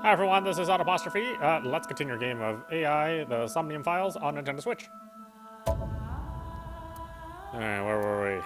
Hi everyone, this is audap. Let's continue our game of AI, the Somnium Files on Nintendo Switch. Alright, where were we?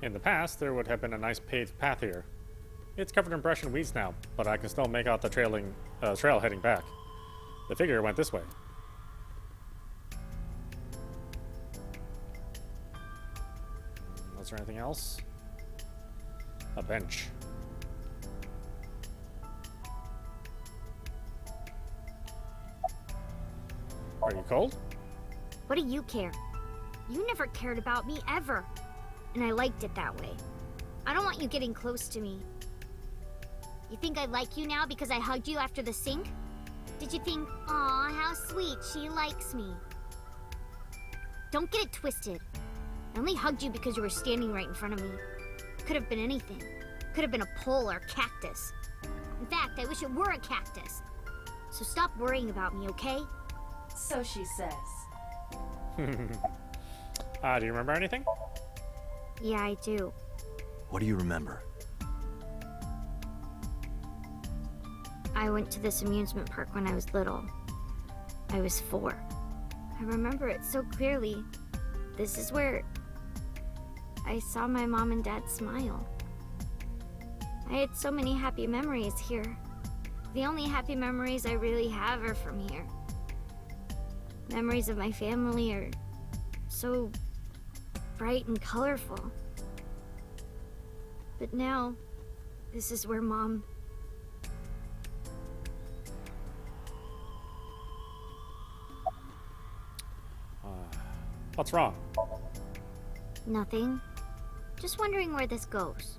In the past, there would have been a nice paved path here. It's covered in brush and weeds now, but I can still make out the trail heading back. The figure went this way. Was there anything else? A bench. Are you cold? What do you care? You never cared about me, ever. And I liked it that way. I don't want you getting close to me. You think I like you now because I hugged you after the sink? Did you think, aw, how sweet, she likes me? Don't get it twisted. I only hugged you because you were standing right in front of me. Could have been anything. Could have been a pole or a cactus. In fact, I wish it were a cactus. So stop worrying about me, okay? So she says. Do you remember anything? Yeah, I do. What do you remember? I went to this amusement park when I was little. I was 4. I remember it so clearly. This is where I saw my mom and dad smile. I had so many happy memories here. The only happy memories I really have are from here. Memories of my family are so bright and colorful. But now, this is where Mom... What's wrong? Nothing. Just wondering where this goes.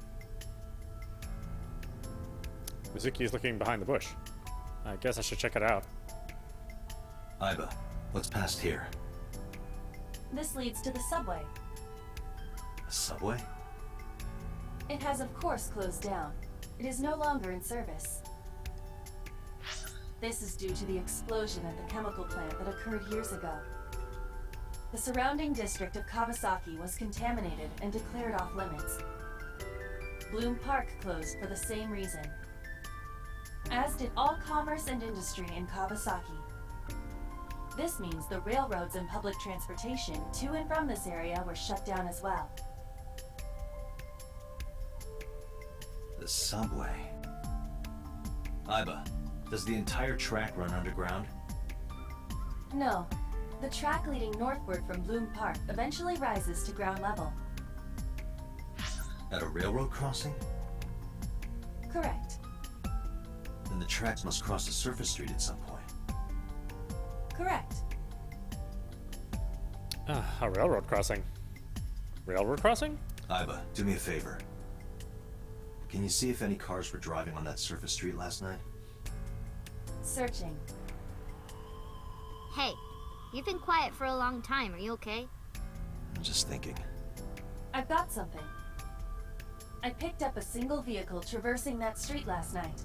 Mizuki's looking behind the bush. I guess I should check it out. Aiba, what's past here? This leads to the subway. A subway? It has of course closed down. It is no longer in service. This is due to the explosion at the chemical plant that occurred years ago. The surrounding district of Kawasaki was contaminated and declared off limits. Bloom Park closed for the same reason, as did all commerce and industry in Kawasaki. This means the railroads and public transportation to and from this area were shut down as well. The subway. Aiba, does the entire track run underground? No. The track leading northward from Bloom Park eventually rises to ground level. At a railroad crossing? Correct. Then the tracks must cross a surface street at some point. Correct. A railroad crossing. Railroad crossing? Aiba, do me a favor. Can you see if any cars were driving on that surface street last night? Searching. Hey, you've been quiet for a long time. Are you okay? I'm just thinking. I've got something. I picked up a single vehicle traversing that street last night.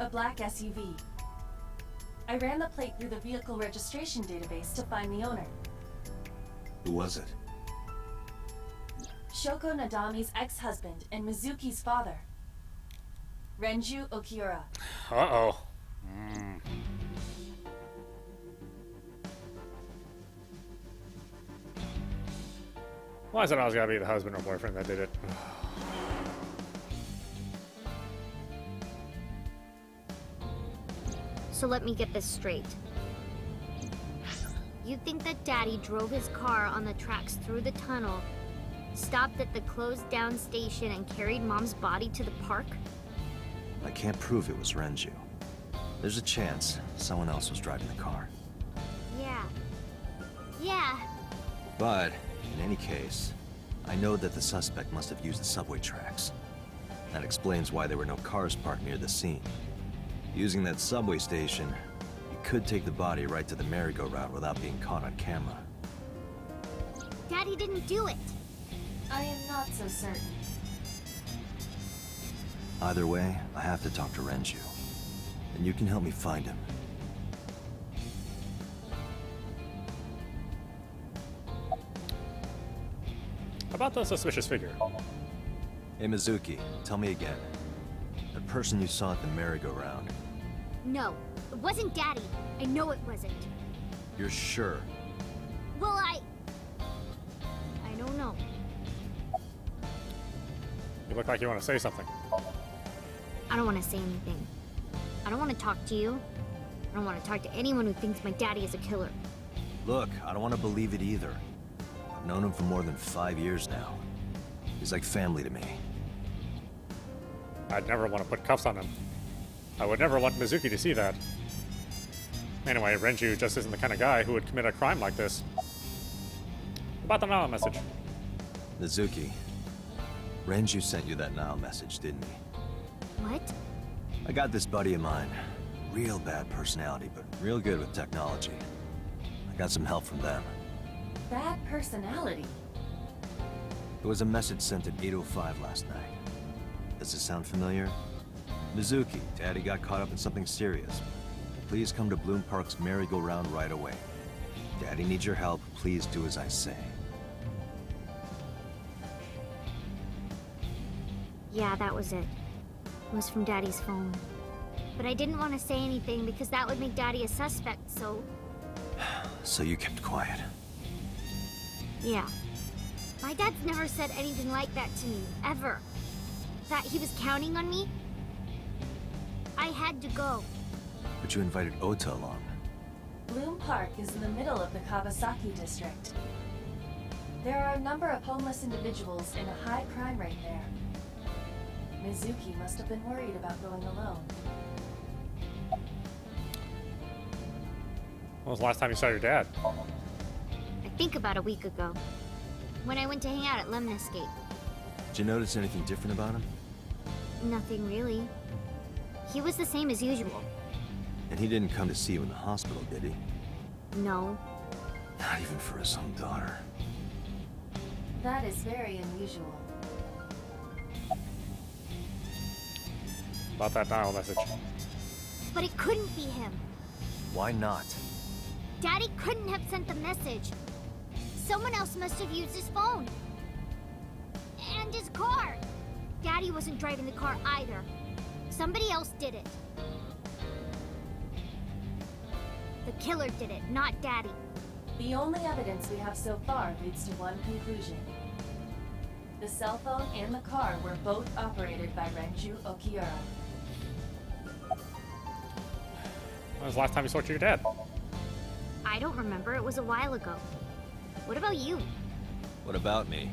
A black SUV. I ran the plate through the vehicle registration database to find the owner. Who was it? Shoko Nadami's ex-husband and Mizuki's father. Renju Okiura. Uh-oh. Why is it always gotta be the husband or boyfriend that did it? So let me get this straight. You think that Daddy drove his car on the tracks through the tunnel, stopped at the closed down station, and carried Mom's body to the park? I can't prove it was Renju. There's a chance someone else was driving the car. Yeah. Yeah. But, in any case, I know that the suspect must have used the subway tracks. That explains why there were no cars parked near the scene. Using that subway station, he could take the body right to the merry-go-round without being caught on camera. Daddy didn't do it. I am not so certain. Either way, I have to talk to Renju. And you can help me find him. About the suspicious figure. Hey Mizuki, tell me again. That person you saw at the merry-go-round, No, it wasn't Daddy. I know it wasn't. you're sure? Well, I don't know. You look like you want to say something. I don't want to say anything. I don't want to talk to you. I don't want to talk to anyone who thinks my daddy is a killer. Look, I don't want to believe it either. I've known him for more than 5 years now. He's like family to me. I'd never want to put cuffs on him. I would never want Mizuki to see that. Anyway, Renju just isn't the kind of guy who would commit a crime like this. About the Nile message. Mizuki, Renju sent you that Nile message, didn't he? What? I got this buddy of mine. Real bad personality, but real good with technology. I got some help from them. Bad personality. There was a message sent at 8:05 last night. Does this sound familiar? Mizuki, Daddy got caught up in something serious. Please come to Bloom Park's merry-go-round right away. Daddy needs your help. Please do as I say. Yeah, that was it. It was from Daddy's phone. But I didn't want to say anything because that would make Daddy a suspect, so... So you kept quiet. Yeah. My dad's never said anything like that to me, ever. That he was counting on me? I had to go. But you invited Ota along. Bloom Park is in the middle of the Kawasaki district. There are a number of homeless individuals in a high crime rate there. Mizuki must have been worried about going alone. When was the last time you saw your dad? I think about a week ago. When I went to hang out at Lemniscape. Did you notice anything different about him? Nothing really. He was the same as usual. And he didn't come to see you in the hospital, did he? No. Not even for his own daughter. That is very unusual. About that Nile message. But it couldn't be him. Why not? Daddy couldn't have sent the message. Someone else must have used his phone. And his car. Daddy wasn't driving the car either. Somebody else did it. The killer did it, not Daddy. The only evidence we have so far leads to one conclusion. The cell phone and the car were both operated by Renju Okiura. When was the last time you spoke to your dad? I don't remember. It was a while ago. What about you? What about me?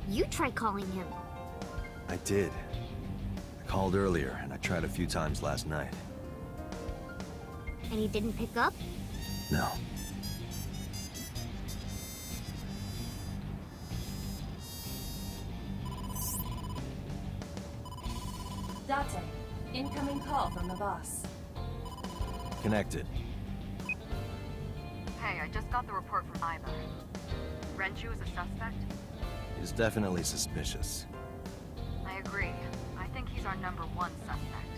You try calling him. I did. I called earlier, and I tried a few times last night. And he didn't pick up? No. Date, incoming call from the boss. Connected. Hey, I just got the report from Iva. Renju is a suspect? He's definitely suspicious. I agree. I think he's our #1 suspect.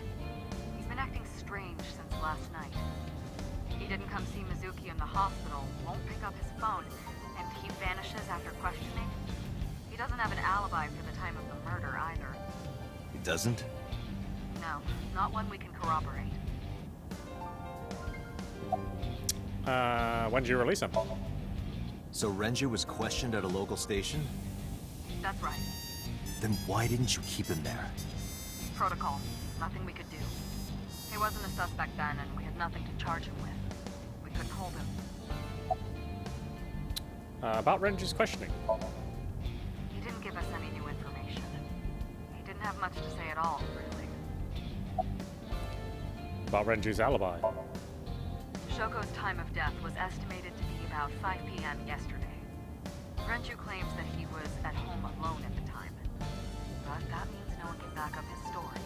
He's been acting strange since last night. He didn't come see Mizuki in the hospital, won't pick up his phone, and he vanishes after questioning. He doesn't have an alibi for the time of the murder either. He doesn't? No, not one we can corroborate. When did you release him? So Renju was questioned at a local station? That's right. Then why didn't you keep him there? Protocol. Nothing we could do. He wasn't a suspect then, and we had nothing to charge him with. We couldn't hold him. About Renju's questioning. He didn't give us any new information. He didn't have much to say at all, really. About Renju's alibi. Shoko's time of death was estimated to be about 5 p.m. yesterday. Renju claims that he was at home alone at the time. But that means no one can back up his story.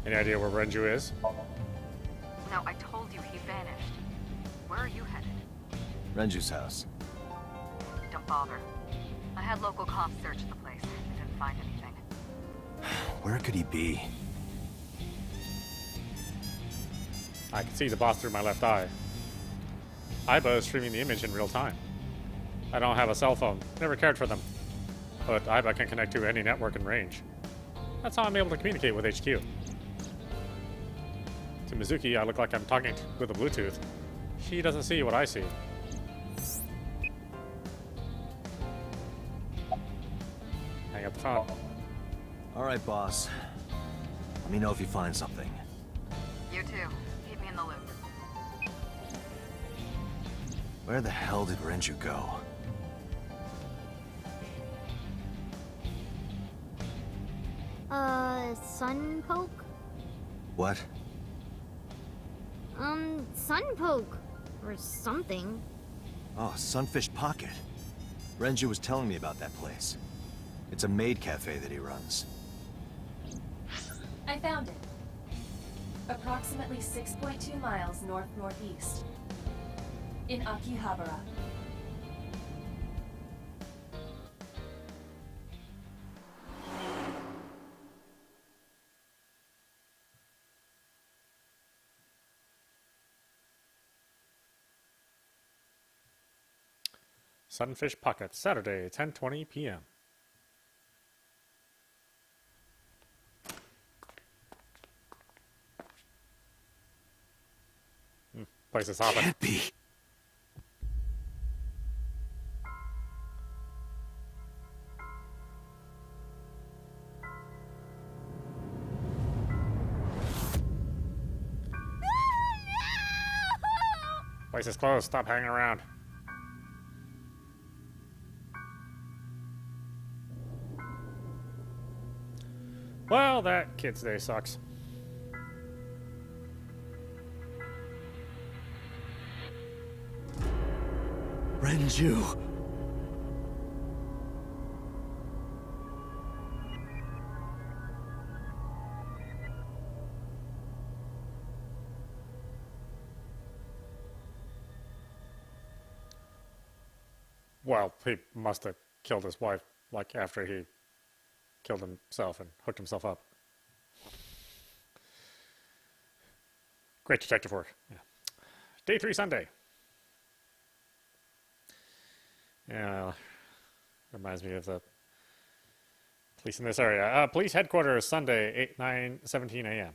Any idea where Renju is? No, I told you he vanished. Where are you headed? Renju's house. Don't bother. I had local cops search the place. They didn't find anything. Where could he be? I can see the boss through my left eye. Aiba is streaming the image in real time. I don't have a cell phone. Never cared for them. But Aiba can connect to any network in range. That's how I'm able to communicate with HQ. To Mizuki, I look like I'm talking with a Bluetooth. She doesn't see what I see. Hang up the phone. All right, boss. Let me know if you find something. You too. Keep me in the loop. Where the hell did Renju go? Sun poke? What? Sun poke. Or something. Oh, Sunfish Pocket. Renju was telling me about that place. It's a maid cafe that he runs. I found it. Approximately 6.2 miles north-northeast. In Akihabara. Sunfish Pocket, Saturday, 10:20 p.m. Place is hopping. Can't be. Place is closed. Stop hanging around. Well, that Kids Day sucks. Renju. Well, he must have killed his wife, like, after he killed himself and hooked himself up. Great detective work. Yeah. Day 3 Sunday. Yeah, reminds me of the police in this area. Police headquarters, Sunday, 9:17 a.m.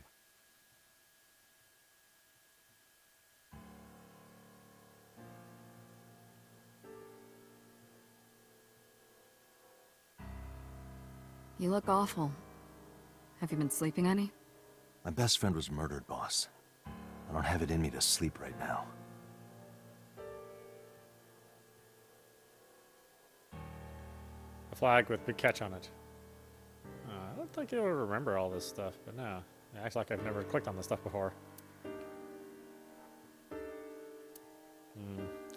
You look awful. Have you been sleeping any? My best friend was murdered, boss. I don't have it in me to sleep right now. A flag with big catch on it. I don't think you'll remember all this stuff, but no. It acts like I've never clicked on this stuff before.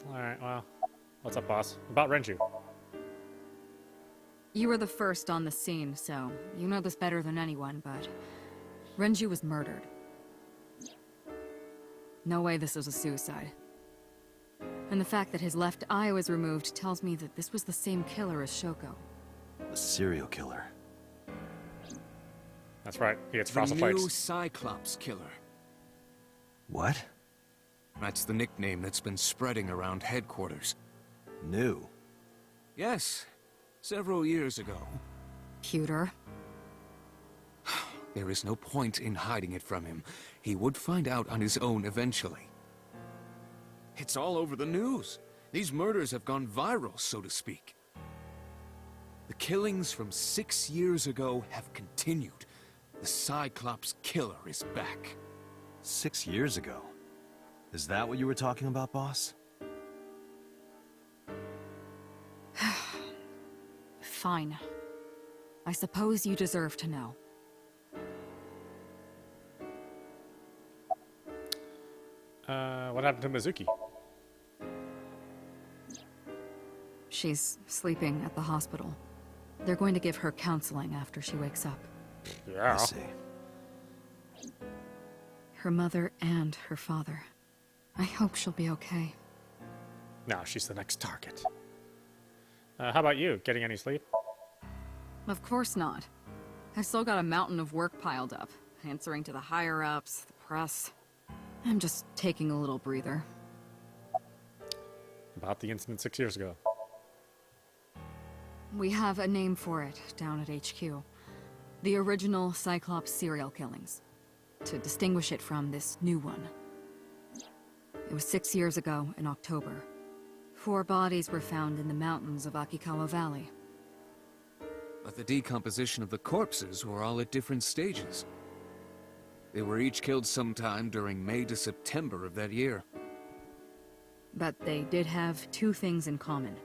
Alright, well. What's up, boss? About Renju. You were the first on the scene, so you know this better than anyone, but Renju was murdered. No way this was a suicide. And the fact that his left eye was removed tells me that this was the same killer as Shoko. A serial killer. That's right. He gets The frosted new plates. Cyclops killer. What? That's the nickname that's been spreading around headquarters. New? Yes, several years ago. Pewter. There is no point in hiding it from him. He would find out on his own eventually. It's all over the news. These murders have gone viral, so to speak. The killings from 6 years ago have continued. The Cyclops killer is back. 6 years ago? Is that what you were talking about, boss? Fine. I suppose you deserve to know. What happened to Mizuki? She's sleeping at the hospital. They're going to give her counseling after she wakes up. Yeah. I see. Her mother and her father. I hope she'll be okay. Now she's the next target. How about you? Getting any sleep? Of course not. I've still got a mountain of work piled up, answering to the higher-ups, the press. I'm just taking a little breather. About the incident 6 years ago. We have a name for it down at HQ. The original Cyclops serial killings. To distinguish it from this new one. It was 6 years ago in October. 4 bodies were found in the mountains of Akikawa Valley. But the decomposition of the corpses were all at different stages. They were each killed sometime during May to September of that year. But they did have 2 things in common.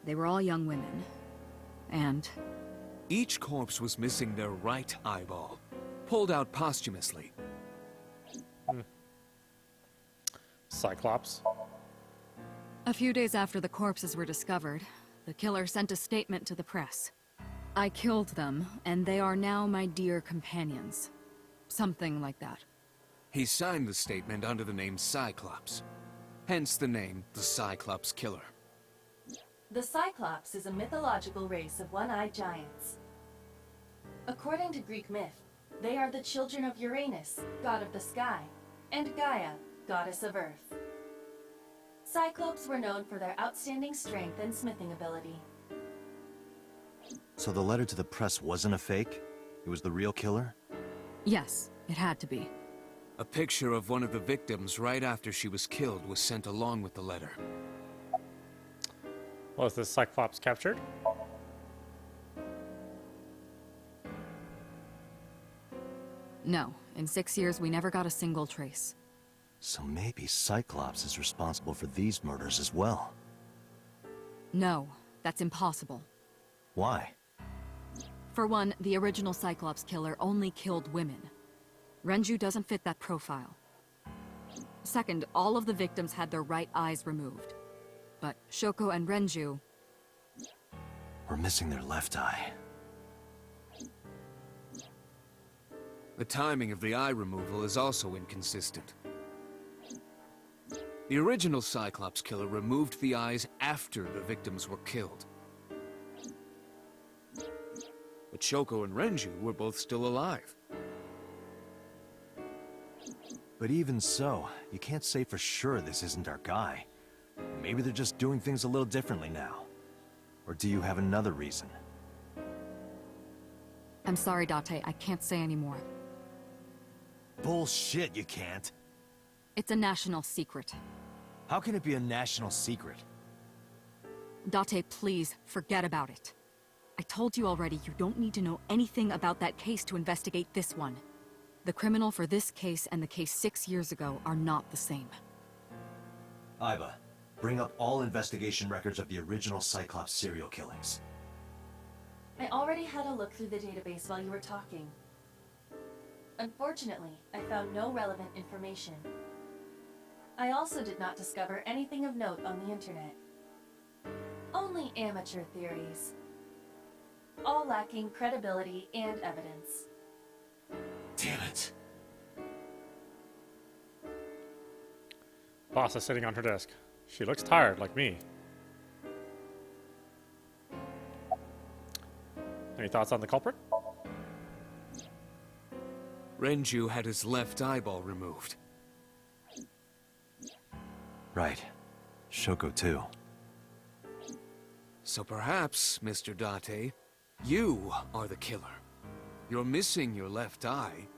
They were all young women. And Each corpse was missing their right eyeball, pulled out posthumously. Cyclops. a few days after the corpses were discovered, the killer sent a statement to the press. I killed them, and they are now my dear companions. Something like that. He signed the statement under the name Cyclops. Hence the name, the Cyclops Killer. The Cyclops is a mythological race of one-eyed giants. According to Greek myth, they are the children of Uranus, god of the sky, and Gaia, goddess of earth. Cyclopes were known for their outstanding strength and smithing ability. So the letter to the press wasn't a fake? It was the real killer? Yes, it had to be. A picture of one of the victims right after she was killed was sent along with the letter. Was this Cyclops captured? No, in 6 years we never got a single trace. So maybe Cyclops is responsible for these murders as well. No, that's impossible. Why? For one, the original Cyclops killer only killed women. Renju doesn't fit that profile. Second, all of the victims had their right eyes removed. But Shoko and Renju... We're missing their left eye. The timing of the eye removal is also inconsistent. The original Cyclops killer removed the eyes after the victims were killed. But Shoko and Renju were both still alive. But even so, you can't say for sure this isn't our guy. Maybe they're just doing things a little differently now. Or do you have another reason? I'm sorry, Date, I can't say anymore. Bullshit, you can't. It's a national secret. How can it be a national secret? Date, please, forget about it. I told you already, you don't need to know anything about that case to investigate this one. The criminal for this case and the case 6 years ago are not the same. Iba, bring up all investigation records of the original Cyclops serial killings. I already had a look through the database while you were talking. Unfortunately, I found no relevant information. I also did not discover anything of note on the internet. Only amateur theories. All lacking credibility and evidence. Damn it. Boss is sitting on her desk. She looks tired, like me. Any thoughts on the culprit? Renju had his left eyeball removed. Right. Shoko too. So perhaps, Mr. Date, you are the killer. You're missing your left eye,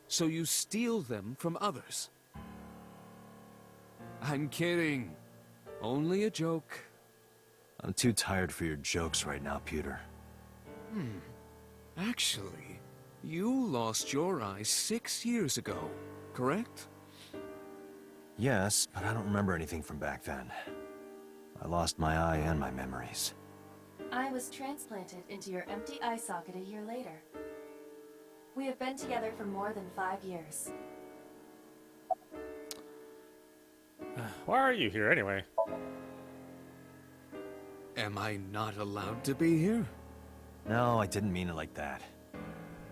so you steal them from others. I'm kidding. Only a joke. I'm too tired for your jokes right now, Peter. Actually, you lost your eye 6 years ago, correct? Yes, but I don't remember anything from back then. I lost my eye and my memories. I was transplanted into your empty eye socket a year later. We have been together for more than 5 years. Why are you here anyway? Am I not allowed to be here? No, I didn't mean it like that.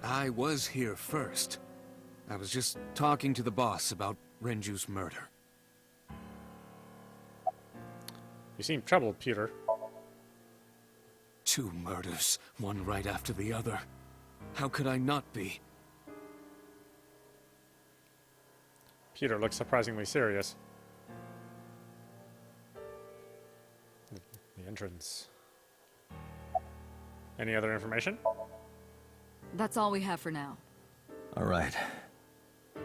I was here first. I was just talking to the boss about Renju's murder. You seem troubled, Peter. 2 murders, one right after the other. How could I not be? Peter looks surprisingly serious. The entrance. Any other information? That's all we have for now. All right.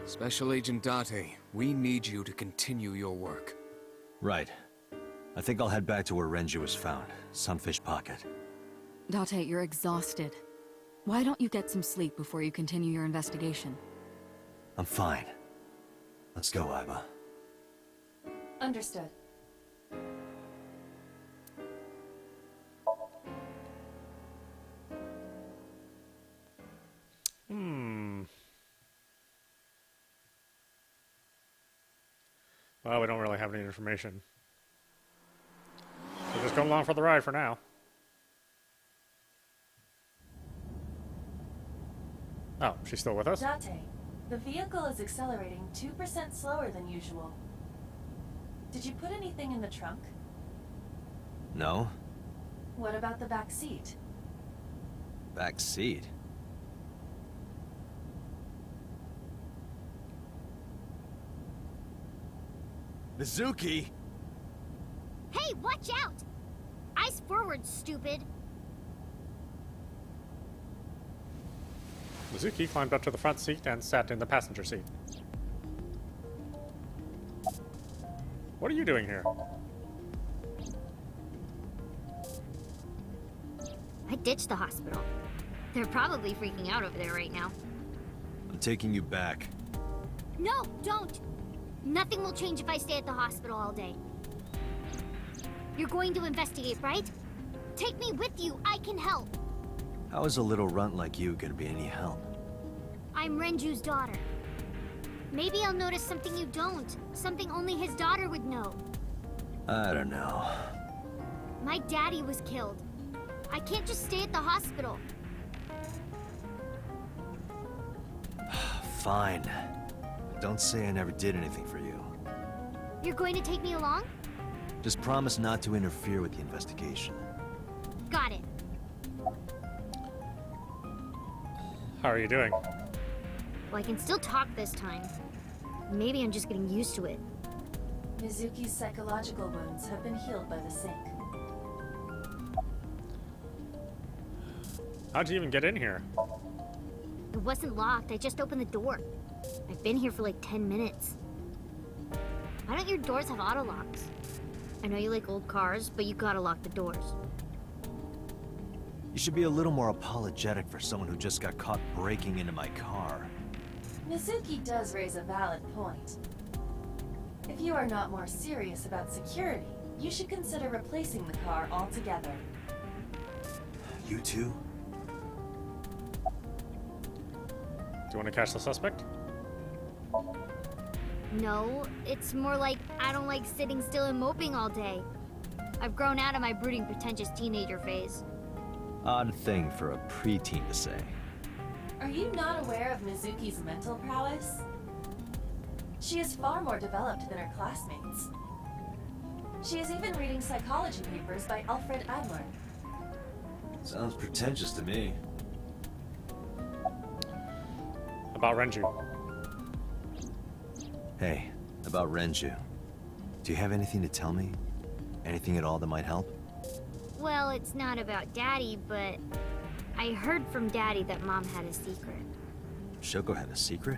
Special Agent Date, we need you to continue your work. Right. I think I'll head back to where Renju was found. Sunfish Pocket. Date, you're exhausted. Why don't you get some sleep before you continue your investigation? I'm fine. Let's go, Aiba. Understood. Well, we don't really have any information. So just go along for the ride for now. Oh, she's still with us? Date, the vehicle is accelerating 2% slower than usual. Did you put anything in the trunk? No? What about the back seat? Back seat? Mizuki! Hey, watch out! Eyes forward, stupid. Mizuki climbed up to the front seat and sat in the passenger seat. What are you doing here? I ditched the hospital. They're probably freaking out over there right now. I'm taking you back. No, don't! Nothing will change if I stay at the hospital all day. You're going to investigate, right? Take me with you, I can help. How is a little runt like you gonna be any help? I'm Renju's daughter. Maybe I'll notice something you don't. Something only his daughter would know. I don't know. My daddy was killed. I can't just stay at the hospital. Fine. Don't say I never did anything for you. You're going to take me along? Just promise not to interfere with the investigation. Got it. How are you doing? Well, I can still talk this time. Maybe I'm just getting used to it. Mizuki's psychological wounds have been healed by the sink. How'd you even get in here? It wasn't locked, I just opened the door. I've been here for like 10 minutes. Why don't your doors have auto locks? I know you like old cars, but you gotta lock the doors. You should be a little more apologetic for someone who just got caught breaking into my car. Mizuki does raise a valid point. If you are not more serious about security, you should consider replacing the car altogether. You too? Do you want to catch the suspect? No, it's more like I don't like sitting still and moping all day. I've grown out of my brooding, pretentious teenager phase. Odd thing for a preteen to say. Are you not aware of Mizuki's mental prowess? She is far more developed than her classmates. She is even reading psychology papers by Alfred Adler. Sounds pretentious to me. About Renju. Hey, about Renju. Do you have anything to tell me? Anything at all that might help? Well, it's not about Daddy, but I heard from Daddy that Mom had a secret. Shoko had a secret?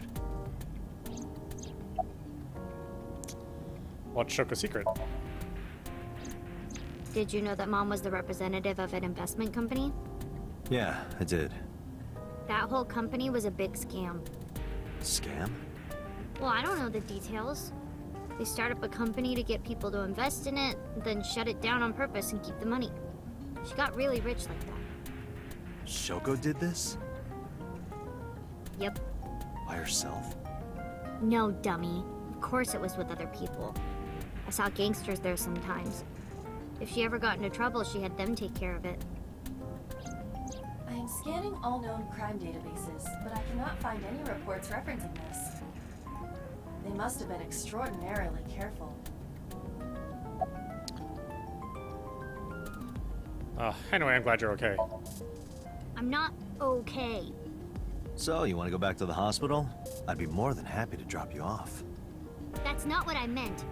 What's Shoko's secret? Did you know that Mom was the representative of an investment company? Yeah, I did. That whole company was a big scam. Scam? Well, I don't know the details. They start up a company to get people to invest in it, then shut it down on purpose and keep the money. She got really rich like that. Shoko did this? Yep. By herself? No, dummy. Of course it was with other people. I saw gangsters there sometimes. If she ever got into trouble, she had them take care of it. I am scanning all known crime databases, but I cannot find any reports referencing this. They must have been extraordinarily careful. Anyway, I'm glad you're okay. I'm not okay. So, you want to go back to the hospital? I'd be more than happy to drop you off. That's not what I meant.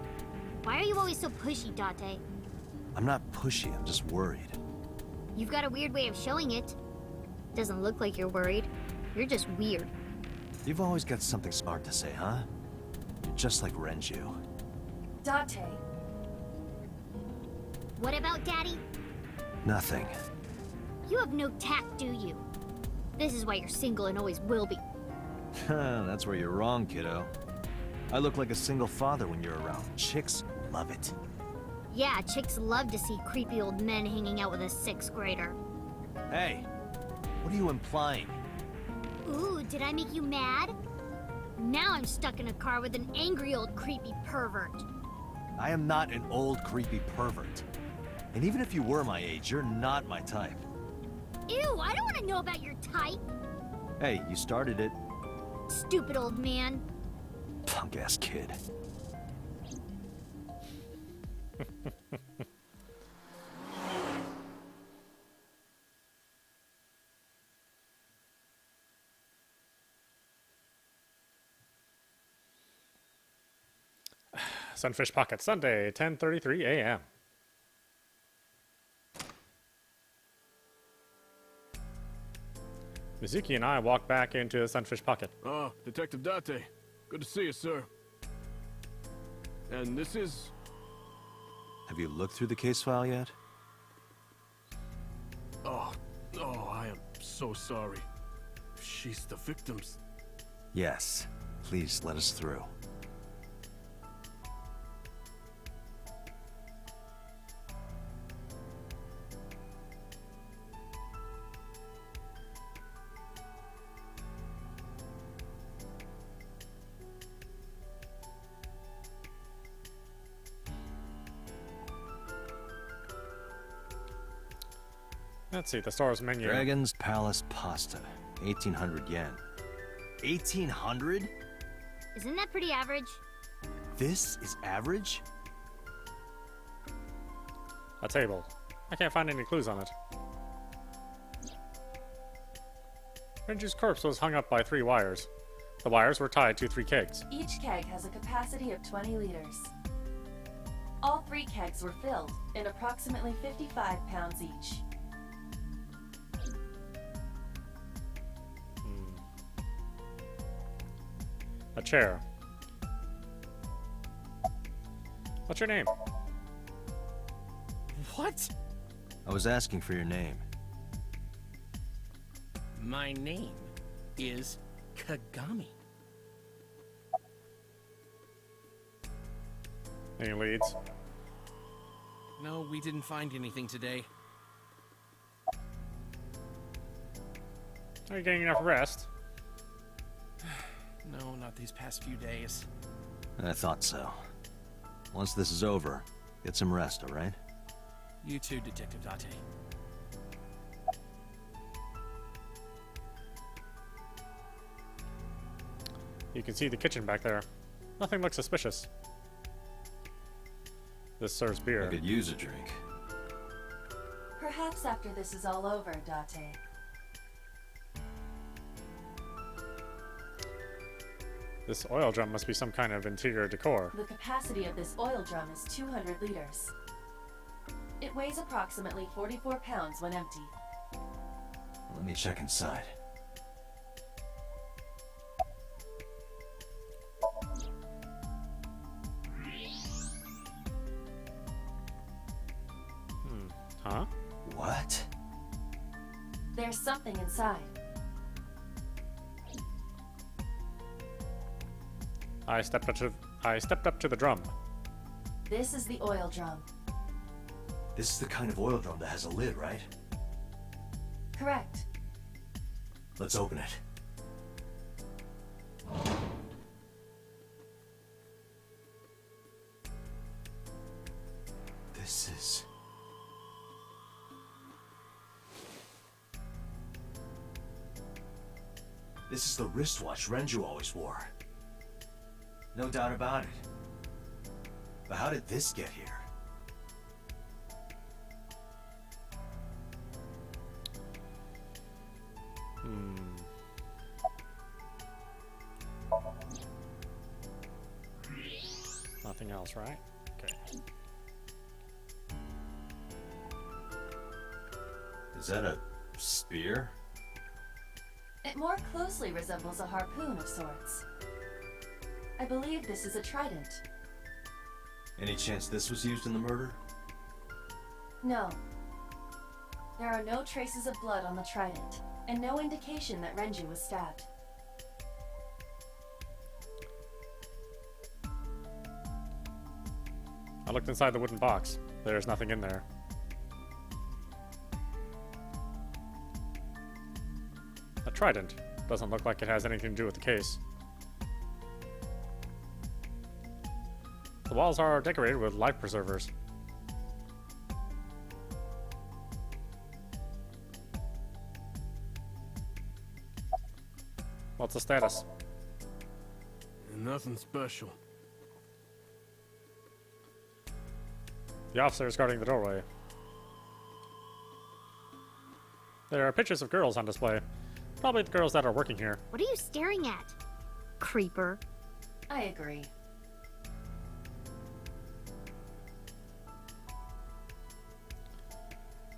Why are you always so pushy, Date? I'm not pushy, I'm just worried. You've got a weird way of showing it. Doesn't look like you're worried. You're just weird. You've always got something smart to say, huh? You're just like Renju. Date, What about Daddy? Nothing. You have no tact, do you? This is why you're single and always will be. That's where you're wrong, kiddo. I look like a single father when you're around. Chicks love it. Yeah, chicks love to see creepy old men hanging out with a 6th grader. Hey, what are you implying? Ooh, did I make you mad? Now I'm stuck in a car with an angry old creepy pervert. I am not an old, creepy pervert. And even if you were my age, you're not my type. Ew, I don't want to know about your type. Hey, you started it. Stupid old man. Punk-ass kid. Sunfish Pocket, Sunday, 10:33 a.m. Mizuki and I walked back into the Sunfish Pocket. Ah, Detective Date. Good to see you, sir. And this is... Have you looked through the case file yet? Oh, I am so sorry. She's the victim's... Yes. Please let us through. Let's see, the store's menu. Dragon's Palace Pasta. 1,800 yen. 1,800? Isn't that pretty average? This is average? A table. I can't find any clues on it. Renju's corpse was hung up by 3 wires. The wires were tied to 3 kegs. Each keg has a capacity of 20 liters. All 3 kegs were filled, in approximately 55 pounds each. A chair. What's your name? What? I was asking for your name. My name is Kagami. Any leads? No, we didn't find anything today. Are you getting enough rest? No, not these past few days. I thought so. Once this is over, get some rest, all right? You too, Detective Date. You can see the kitchen back there. Nothing looks suspicious. This serves beer. I could use a drink. Perhaps after this is all over, Date. This oil drum must be some kind of interior decor. The capacity of this oil drum is 200 liters. It weighs approximately 44 pounds when empty. Let me check inside. Huh? What? There's something inside. I stepped up to the drum. This is the oil drum. This is the kind of oil drum that has a lid, right? Correct. Let's open it. This is This is the wristwatch Renju always wore. No doubt about it. But how did this get here? Nothing else, right? Okay. Is that a spear? It more closely resembles a harpoon of sorts. I believe this is a trident. Any chance this was used in the murder? No. There are no traces of blood on the trident, and no indication that Renju was stabbed. I looked inside the wooden box. There's nothing in there. A trident. Doesn't look like it has anything to do with the case. The walls are decorated with life preservers. What's the status? Nothing special. The officer is guarding the doorway. There are pictures of girls on display. Probably the girls that are working here. What are you staring at? Creeper. I agree.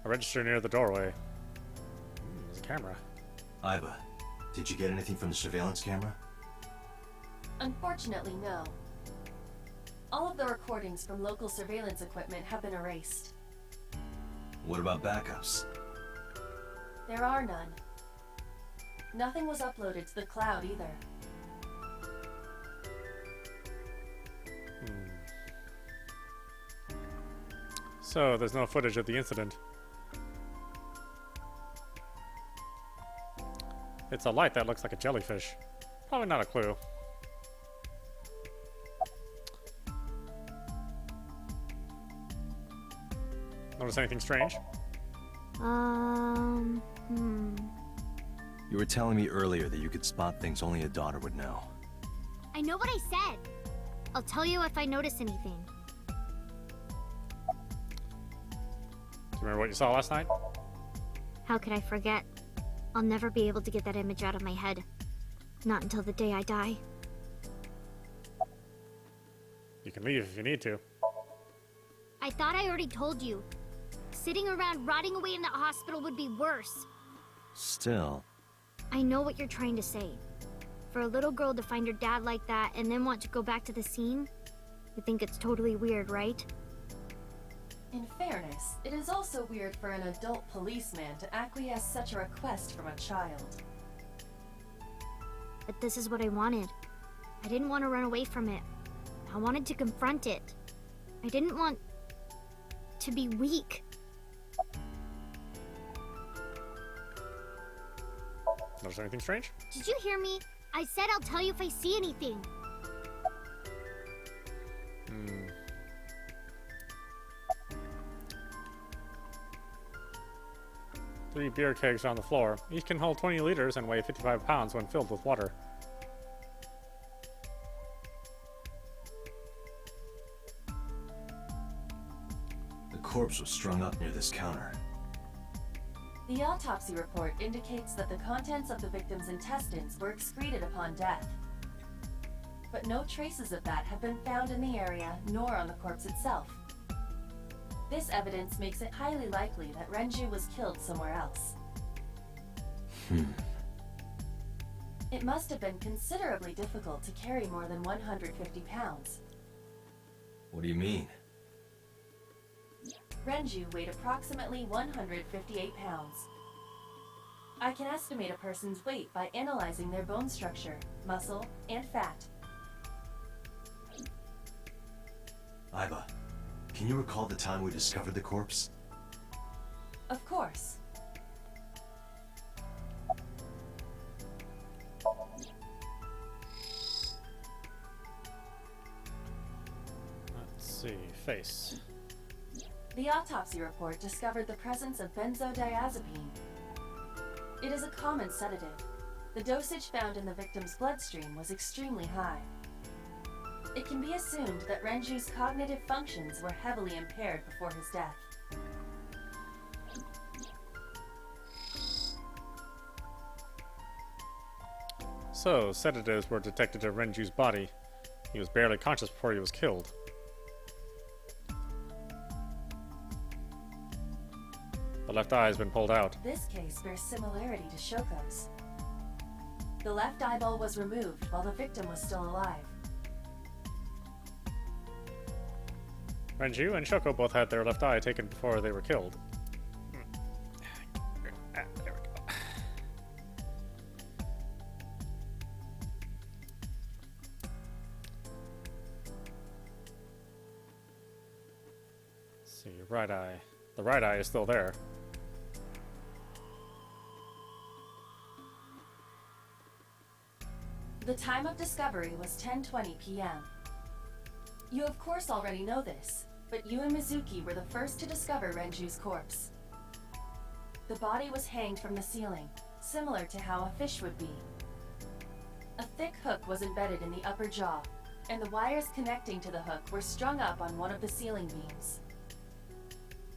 A register near the doorway. There's a camera. Iba, did you get anything from the surveillance camera? Unfortunately, no. All of the recordings from local surveillance equipment have been erased. What about backups? There are none. Nothing was uploaded to the cloud either. So, there's no footage of the incident. It's a light that looks like a jellyfish. Probably not a clue. Notice anything strange? You were telling me earlier that you could spot things only a daughter would know. I know what I said. I'll tell you if I notice anything. Do you remember what you saw last night? How could I forget? I'll never be able to get that image out of my head. Not until the day I die. You can leave if you need to. I thought I already told you. Sitting around rotting away in that hospital would be worse. Still. I know what you're trying to say. For a little girl to find her dad like that and then want to go back to the scene, you think it's totally weird, right? In fairness, it is also weird for an adult policeman to acquiesce such a request from a child. But this is what I wanted. I didn't want to run away from it. I wanted to confront it. I didn't want to be weak. Notice anything strange? Did you hear me? I said I'll tell you if I see anything. Three beer kegs on the floor. Each can hold 20 liters and weigh 55 pounds when filled with water. The corpse was strung up near this counter. The autopsy report indicates that the contents of the victim's intestines were excreted upon death. But no traces of that have been found in the area, nor on the corpse itself. This evidence makes it highly likely that Renju was killed somewhere else. It must have been considerably difficult to carry more than 150 pounds. What do you mean? Renju weighed approximately 158 pounds. I can estimate a person's weight by analyzing their bone structure, muscle, and fat. Iba, can you recall the time we discovered the corpse? Of course. Let's see. Face. The autopsy report discovered the presence of benzodiazepine. It is a common sedative. The dosage found in the victim's bloodstream was extremely high. It can be assumed that Renju's cognitive functions were heavily impaired before his death. So, sedatives were detected in Renju's body. He was barely conscious before he was killed. The left eye has been pulled out. This case bears similarity to Shoko's. The left eyeball was removed while the victim was still alive. Renju and Shoko both had their left eye taken before they were killed. There we go. Let's see, right eye. The right eye is still there. The time of discovery was 10:20 p.m. You of course already know this, but you and Mizuki were the first to discover Renju's corpse. The body was hanged from the ceiling, similar to how a fish would be. A thick hook was embedded in the upper jaw, and the wires connecting to the hook were strung up on one of the ceiling beams.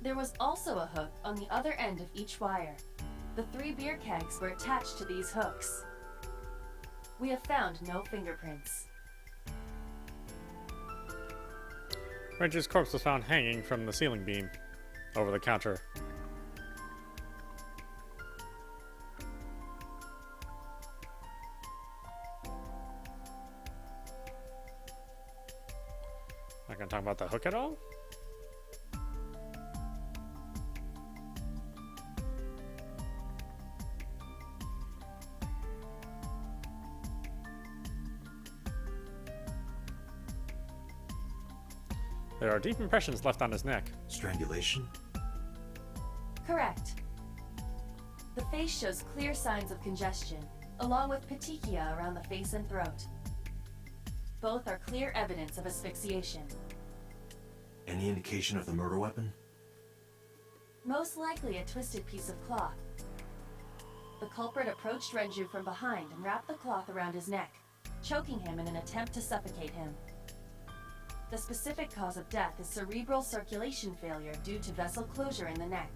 There was also a hook on the other end of each wire. The 3 beer kegs were attached to these hooks. We have found no fingerprints. Renju's corpse was found hanging from the ceiling beam over the counter. Not gonna talk about the hook at all? There are deep impressions left on his neck. Strangulation? Correct. The face shows clear signs of congestion, along with petechia around the face and throat. Both are clear evidence of asphyxiation. Any indication of the murder weapon? Most likely a twisted piece of cloth. The culprit approached Renju from behind and wrapped the cloth around his neck, choking him in an attempt to suffocate him. The specific cause of death is cerebral circulation failure due to vessel closure in the neck.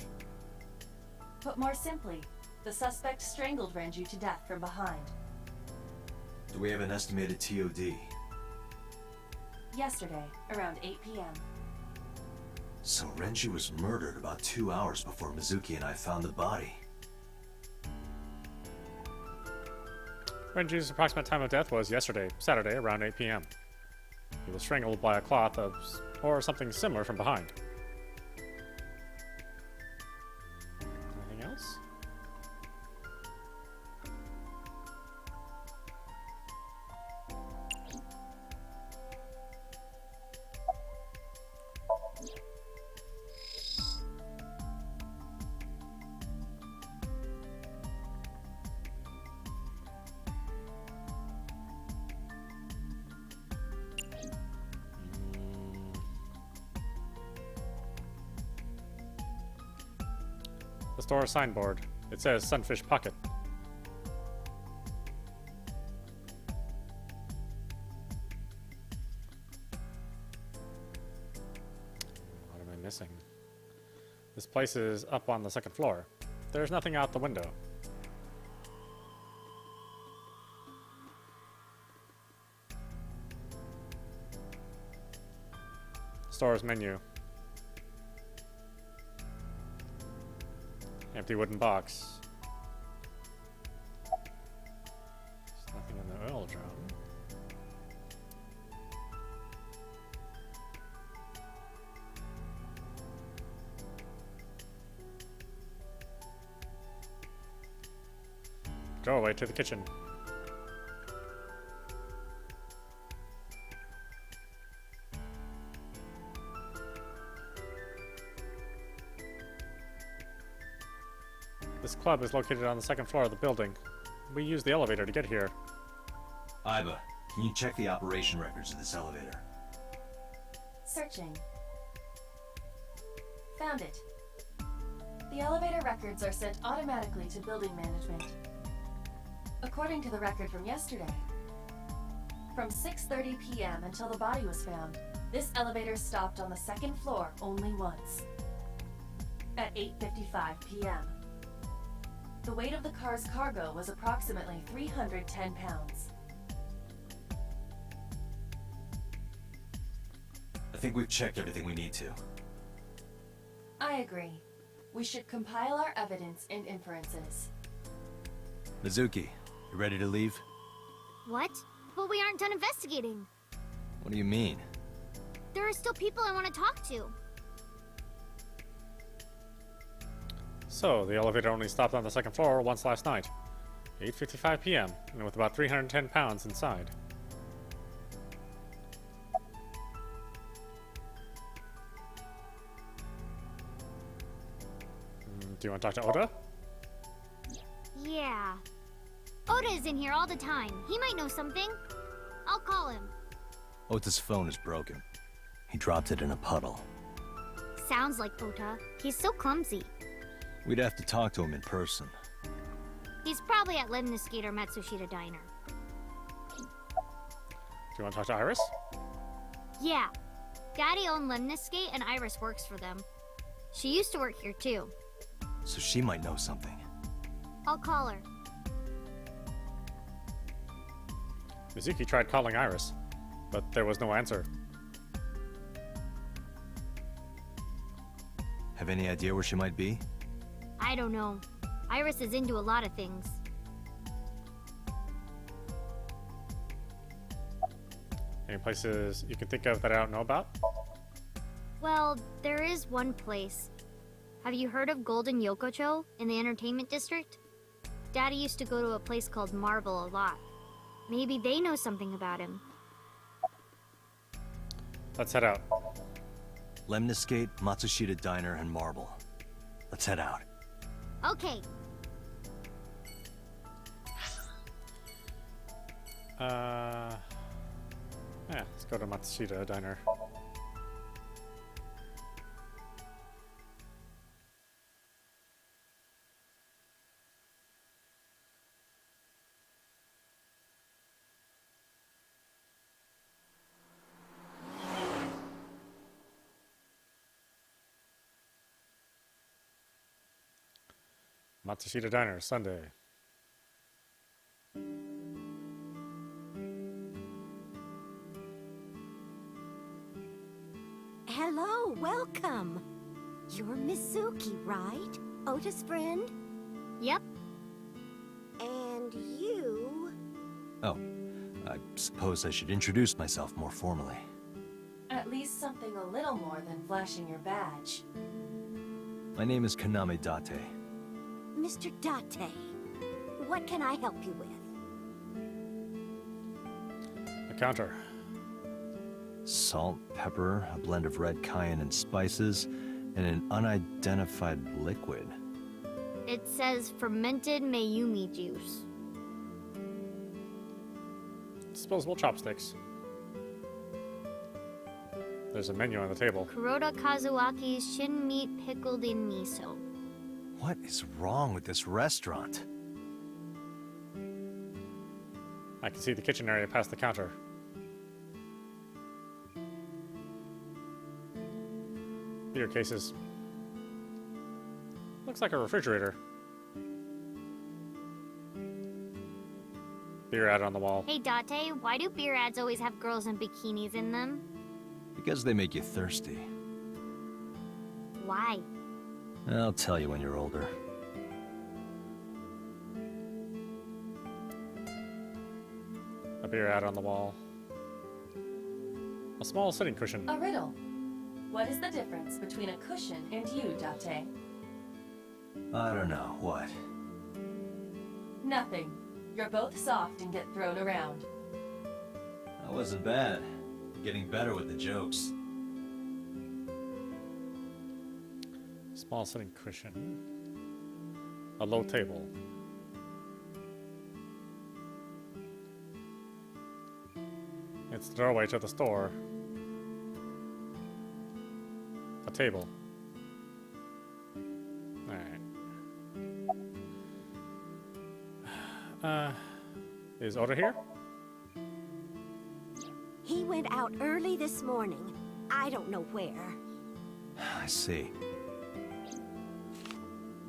Put more simply, the suspect strangled Renju to death from behind. Do we have an estimated TOD? Yesterday, around 8 p.m. So Renju was murdered about 2 hours before Mizuki and I found the body. Renju's approximate time of death was yesterday, Saturday, around 8 p.m. He was strangled by a cloth or something similar from behind. Anything else? The store signboard. It says Sunfish Pocket. What am I missing? This place is up on the second floor. There's nothing out the window. Store's menu. Empty wooden box. There's nothing in the oil drum. Doorway to the kitchen. This club is located on the second floor of the building. We use the elevator to get here. Iba, can you check the operation records of this elevator? Searching. Found it. The elevator records are sent automatically to building management. According to the record from yesterday, from 6:30 p.m. until the body was found, this elevator stopped on the second floor only once. At 8:55 p.m. The weight of the car's cargo was approximately 310 pounds. I think we've checked everything we need to. I agree. We should compile our evidence and inferences. Mizuki, you ready to leave? What? But we aren't done investigating. What do you mean? There are still people I want to talk to. So, the elevator only stopped on the second floor once last night. 8:55 p.m. and with about 310 pounds inside. Do you want to talk to Oda? Yeah. Oda is in here all the time. He might know something. I'll call him. Ota's phone is broken. He dropped it in a puddle. Sounds like Ota. He's so clumsy. We'd have to talk to him in person. He's probably at Lemniscate or Matsushita Diner. Do you want to talk to Iris? Yeah. Daddy owned Lemniscate and Iris works for them. She used to work here too. So she might know something. I'll call her. Mizuki tried calling Iris, but there was no answer. Have any idea where she might be? I don't know. Iris is into a lot of things. Any places you can think of that I don't know about? Well, there is one place. Have you heard of Golden Yokocho in the entertainment district? Daddy used to go to a place called Marvel a lot. Maybe they know something about him. Let's head out. Lemniscate, Matsushita Diner, and Marble. Let's head out. Okay. Yeah, let's go to Matsushita Diner. Matsushita Diner, Sunday. Hello, welcome. You're Mizuki, right? Ota's friend? Yep. And you... Oh, I suppose I should introduce myself more formally. At least something a little more than flashing your badge. My name is Kaname Date. Mr. Date, what can I help you with? The counter. Salt, pepper, a blend of red cayenne and spices, and an unidentified liquid. It says fermented Mayumi juice. Disposable chopsticks. There's a menu on the table. Kuroda Kazuaki's shin meat pickled in miso. What is wrong with this restaurant? I can see the kitchen area past the counter. Beer cases. Looks like a refrigerator. Beer ad on the wall. Hey Date, why do beer ads always have girls in bikinis in them? Because they make you thirsty. Why? I'll tell you when you're older. A beer ad on the wall. A small sitting cushion. A riddle. What is the difference between a cushion and you, Date? I don't know. What? Nothing. You're both soft and get thrown around. That wasn't bad. Getting better with the jokes. Small sitting cushion. A low table. It's the doorway to the store. A table. Alright. Is Oda here? He went out early this morning. I don't know where. I see.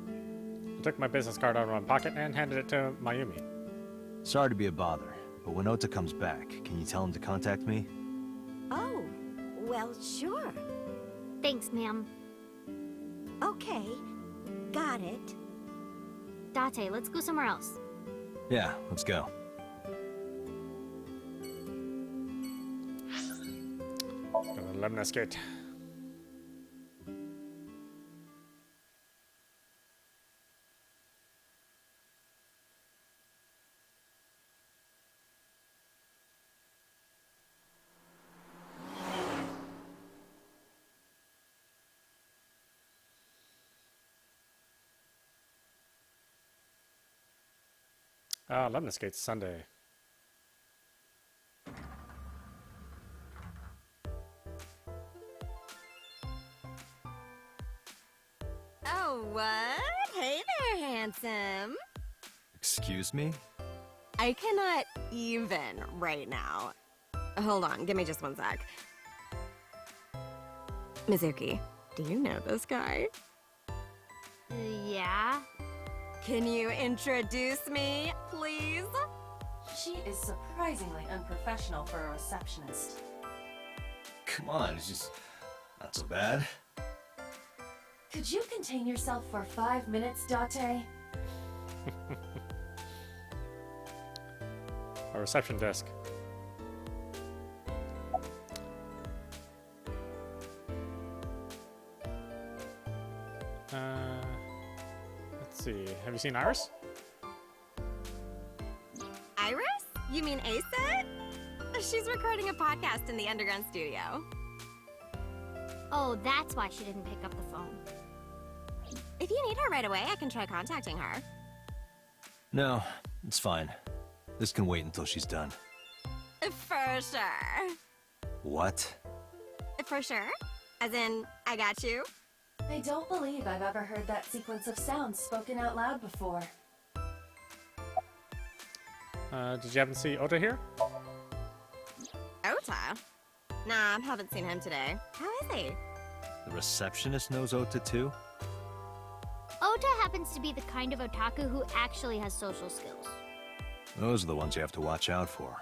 I took my business card out of my pocket and handed it to Mayumi. Sorry to be a bother, but when Ota comes back, can you tell him to contact me? Oh, well, sure. Thanks, ma'am. Okay, got it. Date, let's go somewhere else. Yeah, let's go. Let's go to Lemnis Gate. Lemnis Gate's Sunday. Oh, what? Hey there, handsome. Excuse me? I cannot even right now. Hold on, give me just one sec. Mizuki, do you know this guy? Yeah? Can you introduce me, please? She is surprisingly unprofessional for a receptionist. Come on, it's just not so bad. Could you contain yourself for 5 minutes, Date? A reception desk. Let's see. Have you seen Iris? Iris? You mean Asa? She's recording a podcast in the underground studio. Oh, that's why she didn't pick up the phone. If you need her right away, I can try contacting her. No, it's fine. This can wait until she's done. For sure. What? For sure? As in, I got you? I don't believe I've ever heard that sequence of sounds spoken out loud before. Did you happen to see Ota here? Ota? Nah, haven't seen him today. How is he? The receptionist knows Ota too? Ota happens to be the kind of otaku who actually has social skills. Those are the ones you have to watch out for.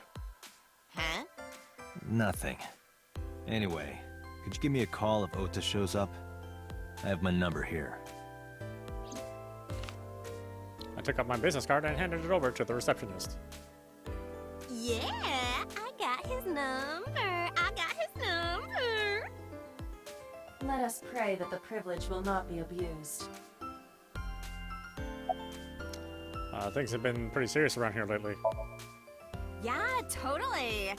Huh? Nothing. Anyway, could you give me a call if Ota shows up? I have my number here. I took out my business card and handed it over to the receptionist. Yeah, I got his number. I got his number. Let us pray that the privilege will not be abused. Things have been pretty serious around here lately. Yeah, totally.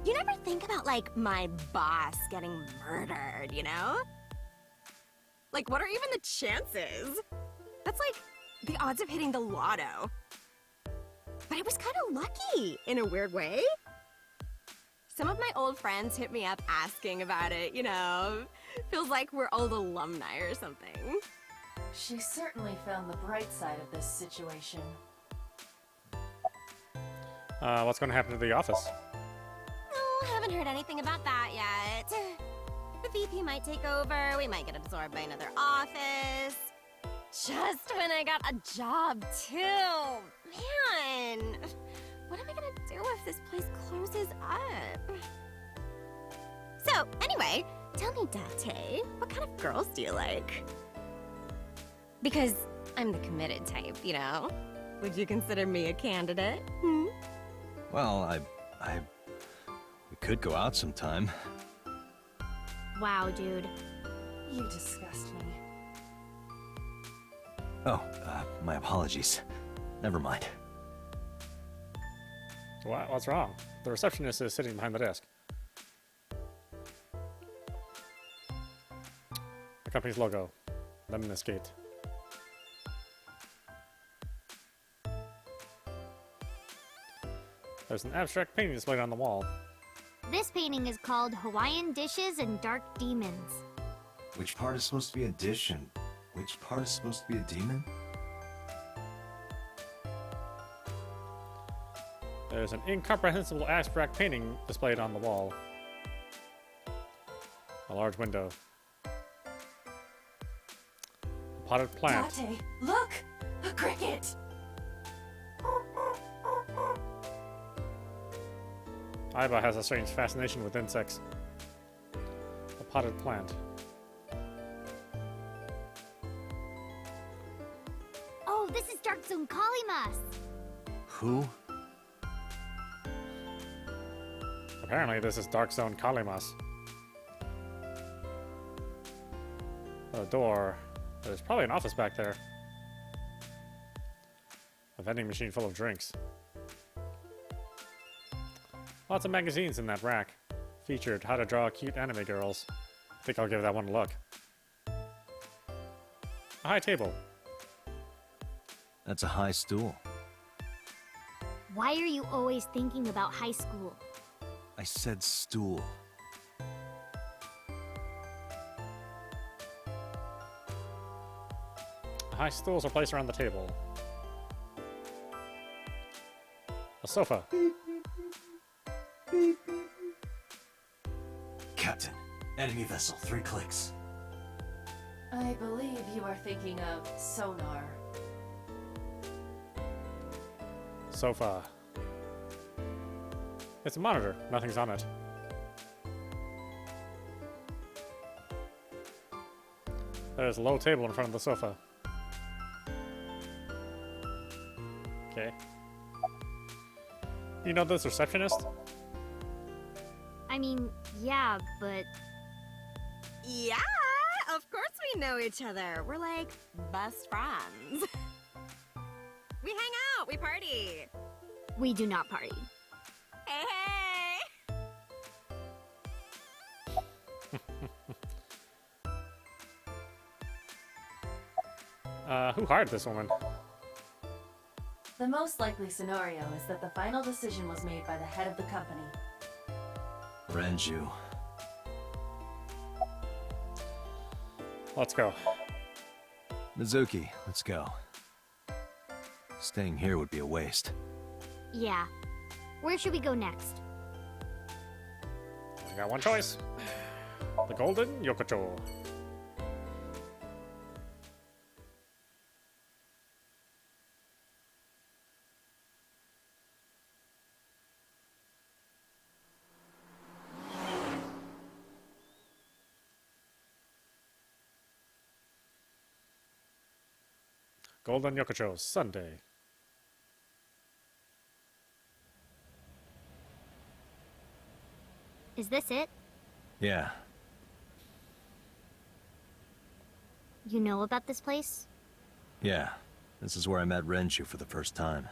You never think about, like, my boss getting murdered, you know? Like, what are even the chances? That's like the odds of hitting the lotto. But I was kind of lucky, in a weird way. Some of my old friends hit me up asking about it, you know? Feels like we're old alumni or something. She certainly found the bright side of this situation. What's going to happen to the office? Oh, haven't heard anything about that yet. The VP might take over, we might get absorbed by another office. Just when I got a job, too. Man, what am I gonna do if this place closes up? So, anyway, tell me, Date, what kind of girls do you like? Because I'm the committed type, you know? Would you consider me a candidate? Hmm? Well, we could go out sometime. Wow, dude. You disgust me. Oh, my apologies. Never mind. What's wrong? The receptionist is sitting behind the desk. The company's logo. Lemnis Gate. There's an abstract painting displayed on the wall. This painting is called Hawaiian Dishes and Dark Demons. Which part is supposed to be a dish and which part is supposed to be a demon? There's an incomprehensible abstract painting displayed on the wall. A large window. A potted plant. Date, look! A cricket! Aiba has a strange fascination with insects. A potted plant. Oh, this is Dark Zone Kalimas! Who? Apparently this is Dark Zone Kalimas. A door. There's probably an office back there. A vending machine full of drinks. Lots of magazines in that rack. Featured how to draw cute anime girls. I think I'll give that one a look. A high table. That's a high stool. Why are you always thinking about high school? I said stool. High stools are placed around the table. A sofa. Captain, enemy vessel, 3 clicks. I believe you are thinking of sonar. Sofa. It's a monitor. Nothing's on it. There's a low table in front of the sofa. Okay. You know this receptionist? I mean, yeah, but... Yeah, of course we know each other. We're like best friends. We hang out, we party. we do not party. Hey, hey! Who hired this woman? The most likely scenario is that the final decision was made by the head of the company. Renju. Let's go. Mizuki, let's go. Staying here would be a waste. Yeah. Where should we go next? I got one choice. The Golden Yokocho. Golden Yokocho, Sunday. Is this it? Yeah. You know about this place? Yeah. This is where I met Renju for the first time.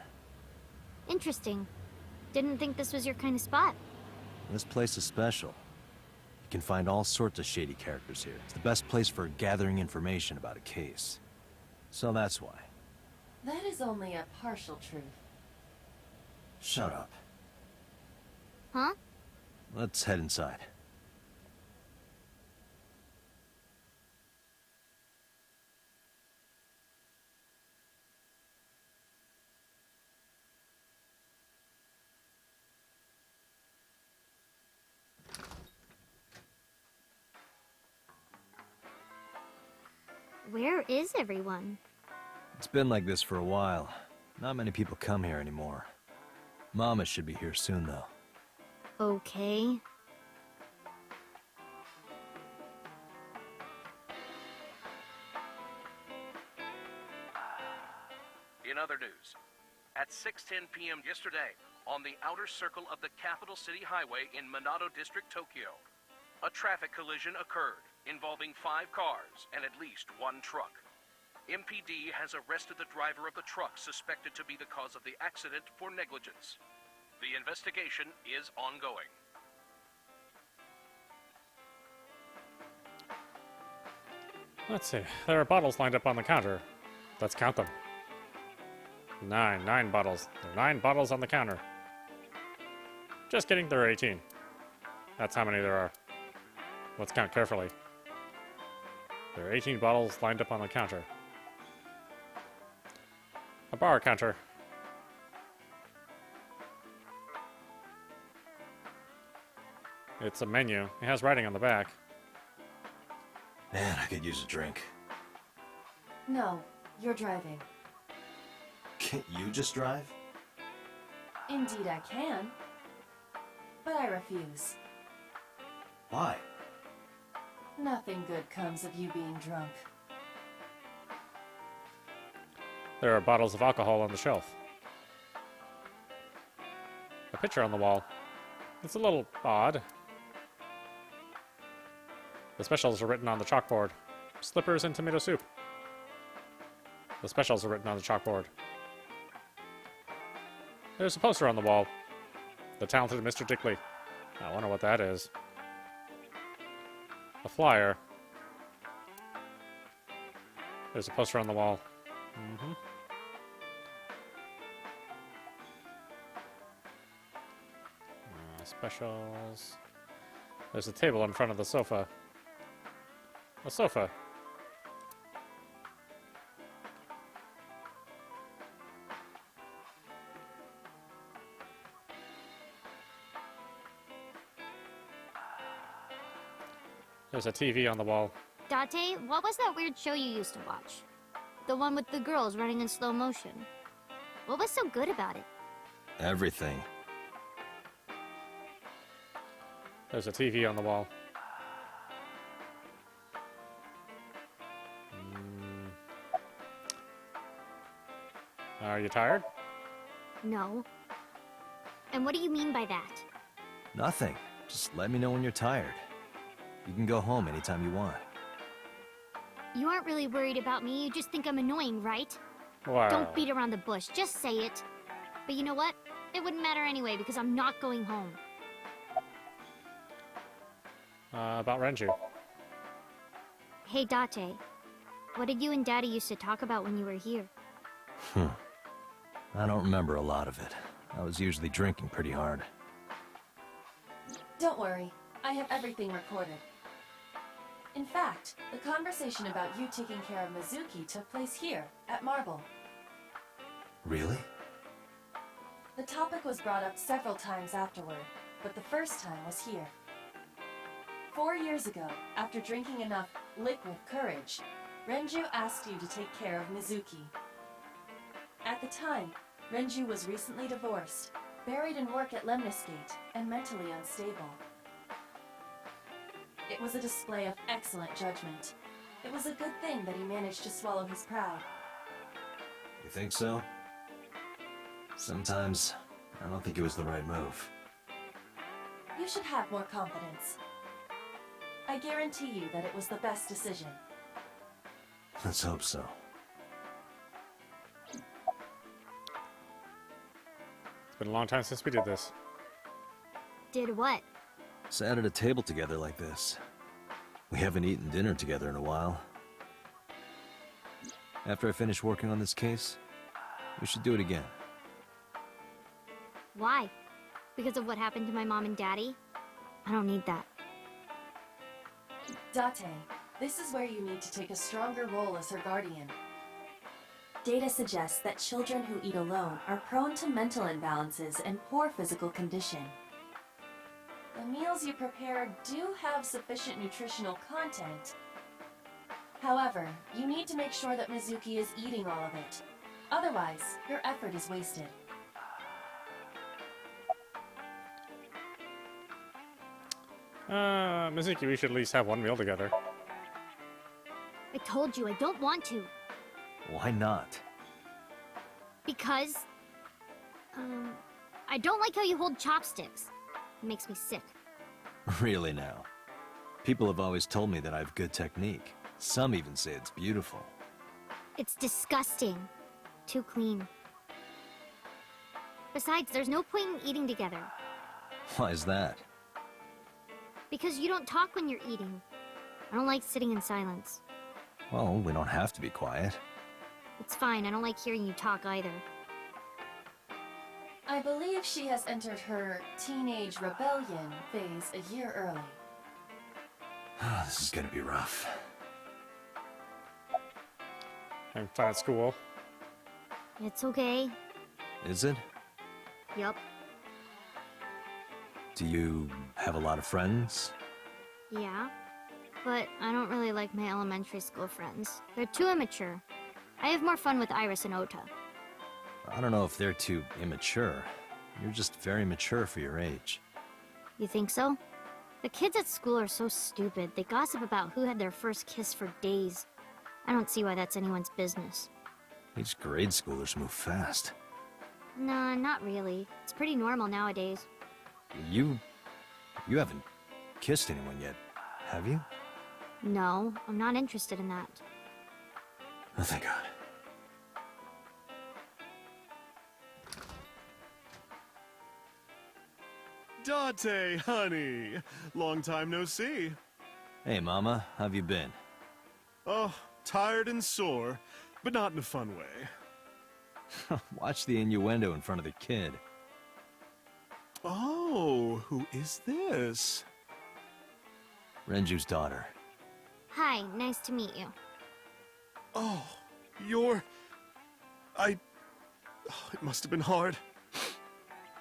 Interesting. Didn't think this was your kind of spot. This place is special. You can find all sorts of shady characters here. It's the best place for gathering information about a case. So that's why. That is only a partial truth. Shut up. Huh? Let's head inside. Where is everyone? It's been like this for a while. Not many people come here anymore. Mama should be here soon, though. Okay. In other news, at 6:10 p.m. yesterday, on the outer circle of the Capital City Highway in Minato District, Tokyo, a traffic collision occurred involving 5 cars and at least 1 truck. MPD has arrested the driver of the truck suspected to be the cause of the accident for negligence. The investigation is ongoing. Let's see. There are bottles lined up on the counter. Let's count them. 9 bottles. There are 9 bottles on the counter. Just kidding, there are 18. That's how many there are. Let's count carefully. There are 18 bottles lined up on the counter. A bar counter. It's a menu. It has writing on the back. Man, I could use a drink. No, you're driving. Can't you just drive? Indeed I can. But I refuse. Why? Nothing good comes of you being drunk. There are bottles of alcohol on the shelf. A picture on the wall. It's a little odd. The specials are written on the chalkboard. Slippers and tomato soup. The specials are written on the chalkboard. There's a poster on the wall. The talented Mr. Dickley. I wonder what that is. A flyer. There's a poster on the wall. Specials. There's a table in front of the sofa. A sofa. There's a TV on the wall. Date, what was that weird show you used to watch? The one with the girls running in slow motion. What was so good about it? Everything. There's a TV on the wall. Are you tired? No. And what do you mean by that? Nothing. Just let me know when you're tired. You can go home anytime you want. You aren't really worried about me, you just think I'm annoying, right? Wow. Don't beat around the bush, just say it. But you know what? It wouldn't matter anyway, because I'm not going home. About Renju. Hey, Date. What did you and Daddy used to talk about when you were here? I don't remember a lot of it. I was usually drinking pretty hard. Don't worry, I have everything recorded. In fact, the conversation about you taking care of Mizuki took place here, at Marble. Really? The topic was brought up several times afterward, but the first time was here. 4 years ago, after drinking enough liquid courage, Renju asked you to take care of Mizuki. At the time, Renju was recently divorced, buried in work at Lemniscate, and mentally unstable. It was a display of excellent judgment. It was a good thing that he managed to swallow his pride. You think so? Sometimes, I don't think it was the right move. You should have more confidence. I guarantee you that it was the best decision. Let's hope so. It's been a long time since we did this. Did what? Sat at a table together like this. We haven't eaten dinner together in a while. After I finish working on this case, we should do it again. Why? Because of what happened to my mom and daddy? I don't need that. Date, this is where you need to take a stronger role as her guardian. Data suggests that children who eat alone are prone to mental imbalances and poor physical condition. The meals you prepare do have sufficient nutritional content. However, you need to make sure that Mizuki is eating all of it. Otherwise, your effort is wasted. Mizuki, we should at least have one meal together. I told you I don't want to. Why not? Because... I don't like how you hold chopsticks. It makes me sick. Really now? People have always told me that I have good technique. Some even say it's beautiful. It's disgusting. Too clean. Besides, there's no point in eating together. Why is that? Because you don't talk when you're eating. I don't like sitting in silence. Well, we don't have to be quiet. It's fine, I don't like hearing you talk either. I believe she has entered her teenage rebellion phase a year early. This is gonna be rough. I'm fine at school. It's okay. Is it? Yup. Do you have a lot of friends? Yeah, but I don't really like my elementary school friends. They're too immature. I have more fun with Iris and Ota. I don't know if they're too immature. You're just very mature for your age. You think so? The kids at school are so stupid. They gossip about who had their first kiss for days. I don't see why that's anyone's business. These grade schoolers move fast. Nah, not really. It's pretty normal nowadays. You haven't kissed anyone yet, have you? No, I'm not interested in that. Oh, thank God. Date, honey. Long time no see. Hey, Mama, how've you been? Oh, tired and sore, but not in a fun way. Watch the innuendo in front of the kid. Oh, who is this? Renju's daughter. Hi, nice to meet you. Oh, it must have been hard.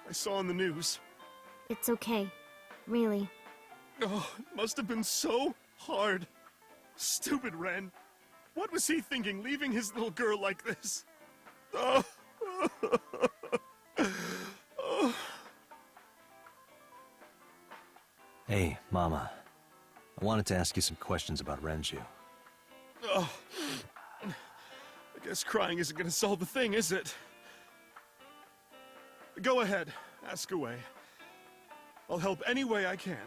I saw on the news. It's okay. Really. Oh, it must have been so hard. Stupid Ren. What was he thinking, leaving his little girl like this? Oh. Oh. Hey, Mama. I wanted to ask you some questions about Renju. Oh. I guess crying isn't gonna solve the thing, is it? Go ahead, ask away. I'll help any way I can.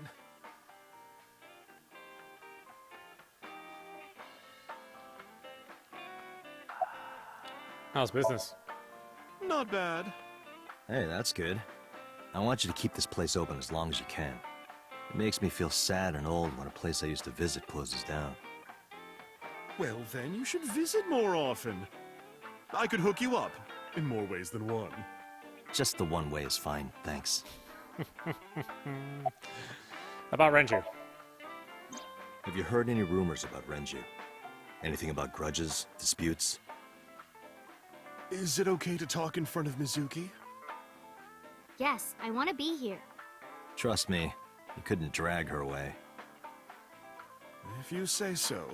How's business? Not bad. Hey, that's good. I want you to keep this place open as long as you can. It makes me feel sad and old when a place I used to visit closes down. Well, then you should visit more often. I could hook you up, in more ways than one. Just the one way is fine, thanks. About Renju. Have you heard any rumors about Renju? Anything about grudges, disputes? Is it okay to talk in front of Mizuki? Yes, I want to be here. Trust me, you couldn't drag her away. If you say so.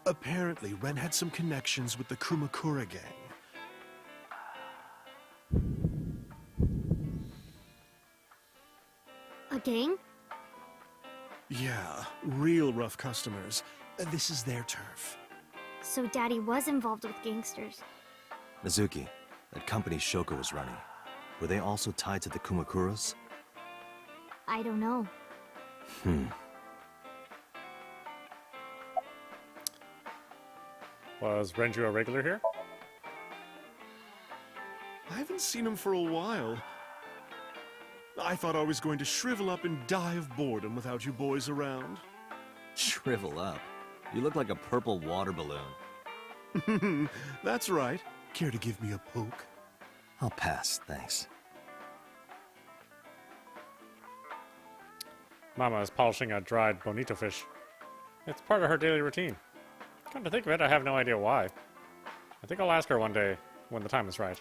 Apparently, Ren had some connections with the Kumakura gang. A gang? Yeah, real rough customers. This is their turf. So Daddy was involved with gangsters. Mizuki, that company Shoko was running, were they also tied to the Kumakuras? I don't know. Was Renju a regular here? I haven't seen him for a while. I thought I was going to shrivel up and die of boredom without you boys around. Shrivel up? You look like a purple water balloon. That's right. Care to give me a poke? I'll pass, thanks. Mama is polishing a dried bonito fish. It's part of her daily routine. Come to think of it, I have no idea why. I think I'll ask her one day, when the time is right.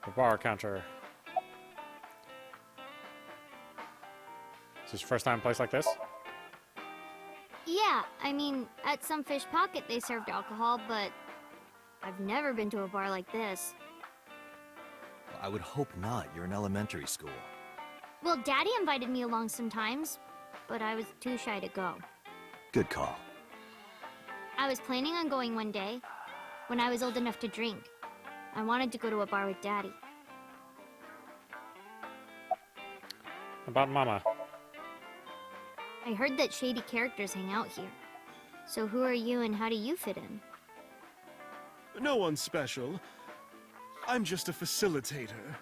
The bar counter. Is this your first time in a place like this? Yeah, I mean, at some fish pocket they served alcohol, but I've never been to a bar like this. Well, I would hope not. You're in elementary school. Well, Daddy invited me along sometimes, but I was too shy to go. Good call. I was planning on going one day, when I was old enough to drink. I wanted to go to a bar with Daddy. About Mama. I heard that shady characters hang out here. So who are you and how do you fit in? No one special. I'm just a facilitator.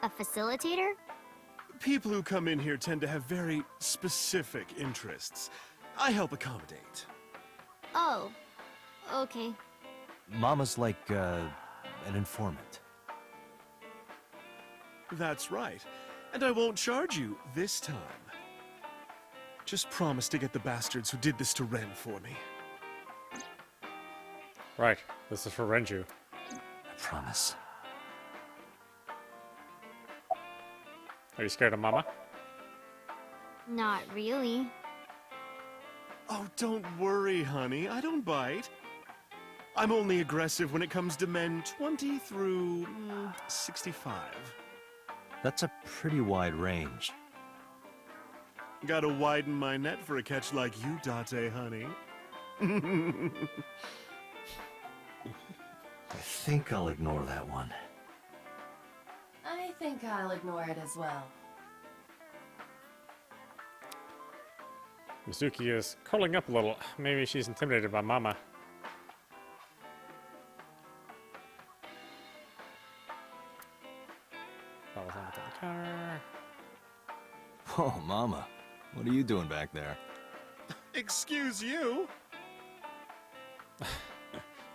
A facilitator? People who come in here tend to have very specific interests. I help accommodate. Oh, okay. Mama's like, an informant. That's right. And I won't charge you this time. Just promise to get the bastards who did this to Ren for me. Right. This is for Renju. I promise. Are you scared of Mama? Not really. Oh, don't worry, honey. I don't bite. I'm only aggressive when it comes to men 20 through 65. That's a pretty wide range. Gotta widen my net for a catch like you, Date, honey. I think I'll ignore that one. I think I'll ignore it as well. Mizuki is curling up a little. Maybe she's intimidated by Mama. Follows on to the counter. Oh, Mama. What are you doing back there? Excuse you? Or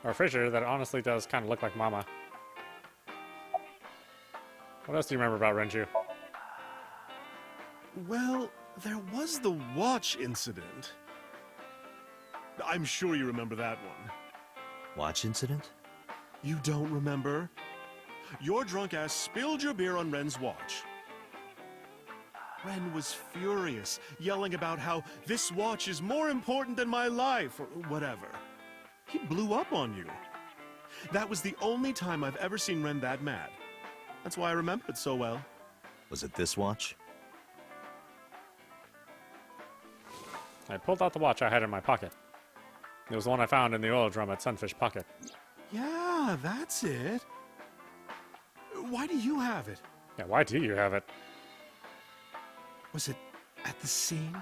a refrigerator that honestly does kind of look like Mama. What else do you remember about Renju? Well, there was the watch incident. I'm sure you remember that one. Watch incident? You don't remember? Your drunk ass spilled your beer on Ren's watch. Ren was furious, yelling about how this watch is more important than my life, or whatever. He blew up on you. That was the only time I've ever seen Ren that mad. That's why I remember it so well. Was it this watch? I pulled out the watch I had in my pocket. It was the one I found in the oil drum at Sunfish Pocket. Yeah, that's it. Why do you have it? Yeah, why do you have it? Was it at the scene?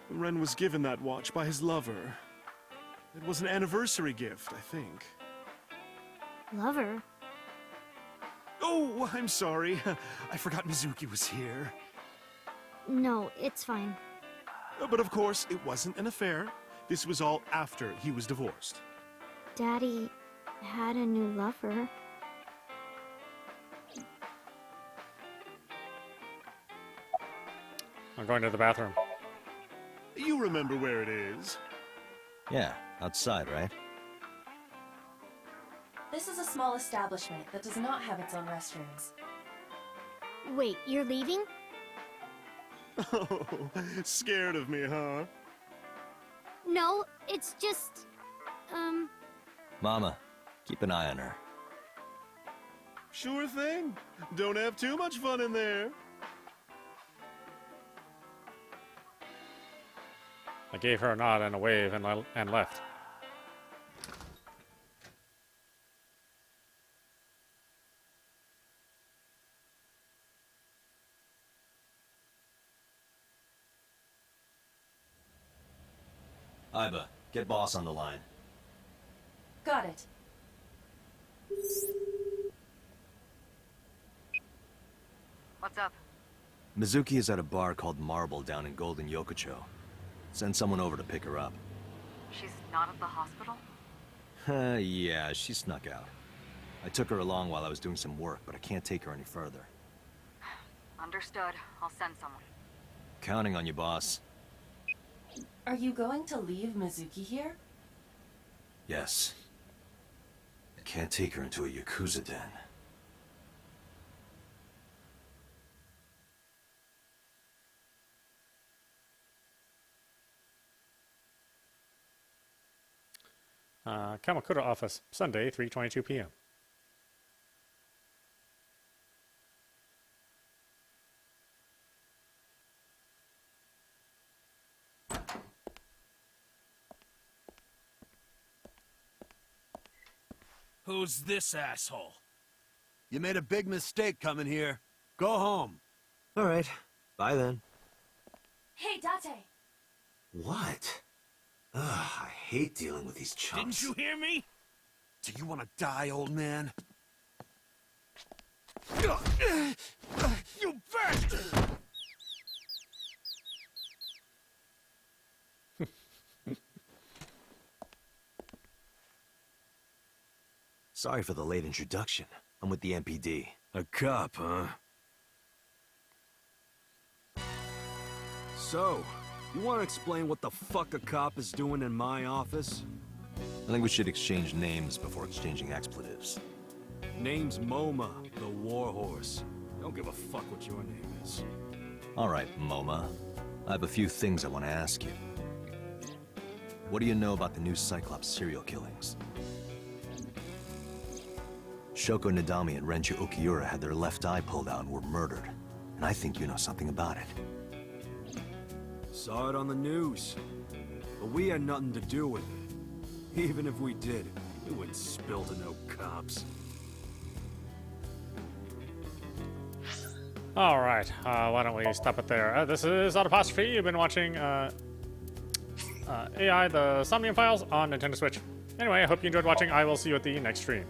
Ren was given that watch by his lover. It was an anniversary gift, I think. Lover? Oh, I'm sorry. I forgot Mizuki was here. No, it's fine. But of course, it wasn't an affair. This was all after he was divorced. Daddy had a new lover. I'm going to the bathroom. You remember where it is? Yeah, outside, right? This is a small establishment that does not have its own restrooms. Wait, you're leaving? Oh, scared of me, huh? No, it's just... Mama, keep an eye on her. Sure thing. Don't have too much fun in there. I gave her a nod and a wave and left. Iba, get boss on the line. Got it. What's up? Mizuki is at a bar called Marble down in Golden Yokocho. Send someone over to pick her up. She's not at the hospital? Yeah, she snuck out. I took her along while I was doing some work, but I can't take her any further. Understood. I'll send someone. Counting on you, boss. Are you going to leave Mizuki here? Yes. I can't take her into a Yakuza den. Kamakura office, Sunday, 3:22 p.m. Who's this asshole? You made a big mistake coming here. Go home. All right. Bye then. Hey, Date! What? Ugh, I hate dealing with these chumps. Didn't you hear me? Do you want to die, old man? You bastard! Sorry for the late introduction. I'm with the MPD. A cop, huh? So, you want to explain what the fuck a cop is doing in my office? I think we should exchange names before exchanging expletives. Name's MoMA, the Warhorse. Don't give a fuck what your name is. All right, MoMA. I have a few things I want to ask you. What do you know about the new Cyclops serial killings? Shoko Nadami and Renju Okiura had their left eye pulled out and were murdered. And I think you know something about it. Saw it on the news. But we had nothing to do with it. Even if we did, we wouldn't spill to no cops. All right, why don't we stop it there? This is audap. You've been watching AI, the Somnium Files on Nintendo Switch. Anyway, I hope you enjoyed watching. I will see you at the next stream.